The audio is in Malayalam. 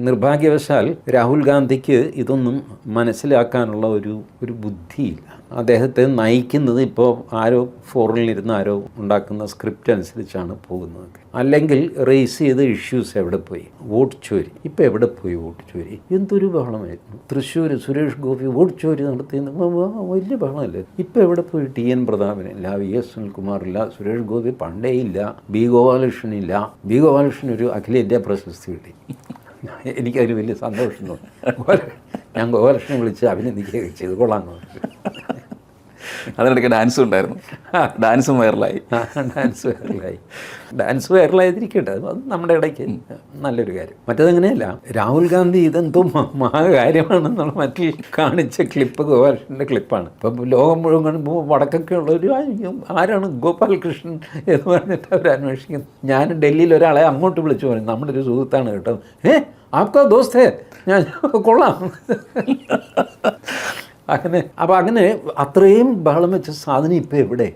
നിർഭാഗ്യവശാൽ രാഹുൽ ഗാന്ധിക്ക് ഇതൊന്നും മനസ്സിലാക്കാനുള്ള ഒരു ബുദ്ധിയില്ല. അദ്ദേഹത്തെ നയിക്കുന്നത് ഇപ്പോൾ ആരോ ഫോറിനിലിരുന്ന് ആരോ ഉണ്ടാക്കുന്ന സ്ക്രിപ്റ്റ് അനുസരിച്ചാണ് പോകുന്നത്. അല്ലെങ്കിൽ റേസ് ചെയ്ത ഇഷ്യൂസ് എവിടെ പോയി? വോട്ട് ചോരി. ഇപ്പോൾ എവിടെ പോയി വോട്ട് ചോരി? എന്തൊരു ബഹളമായിരുന്നു. തൃശ്ശൂർ സുരേഷ് ഗോപി വോട്ട് ചോരി നടത്തിയെന്ന് വലിയ ബഹളമല്ലേ. ഇപ്പോൾ എവിടെ പോയി? ടി എൻ പ്രതാപനില്ല, വി എസ് സുനിൽകുമാറില്ല, സുരേഷ് ഗോപി പണ്ടേ ഇല്ല, ബി ഗോപാലകൃഷ്ണനില്ല. ബി ഗോപാലകൃഷ്ണൻ ഒരു അഖിലേന്ത്യാ പ്രശസ്തി കിട്ടി. എനിക്കതിന് വലിയ സന്തോഷം തോന്നി. ഞാൻ ഗോപാലകൃഷ്ണനെ വിളിച്ച് അഭിനന്ദിക്കുകയൊക്കെ ചെയ്ത് കൊള്ളാമെന്ന് പറഞ്ഞു. അതിനിടയ്ക്ക് ഡാൻസും ഉണ്ടായിരുന്നു. ഡാൻസും വൈറലായി. ഡാൻസ് വൈറലായിരിക്കട്ടെ, അത് നമ്മുടെ ഇടയ്ക്ക് നല്ലൊരു കാര്യം. മറ്റേതങ്ങനെയല്ല, രാഹുൽ ഗാന്ധി ഇതെന്തോ മഹാകാര്യമാണെന്നുള്ള മറ്റിൽ കാണിച്ച ക്ലിപ്പ് ഗോപാലകൃഷ്ണൻ്റെ ക്ലിപ്പാണ്. ഇപ്പം ലോകം മുഴുവൻ കാണുമ്പോൾ വടക്കൊക്കെ ഉള്ളൊരു ആരാണ് ഗോപാലകൃഷ്ണൻ എന്ന് പറഞ്ഞിട്ട് അവർ അന്വേഷിക്കുന്നു. ഞാൻ ഡൽഹിയിൽ ഒരാളെ അങ്ങോട്ട് വിളിച്ചു പറഞ്ഞു, നമ്മുടെ ഒരു സുഹൃത്താണ് കേട്ടോ. ആപ്കാ ദോസ്തേ, ഞാൻ കൊള്ളാം. അങ്ങനെ അപ്പോൾ അങ്ങനെ അത്രയും ബഹളം വെച്ച സാധനം ഇപ്പോൾ എവിടെ?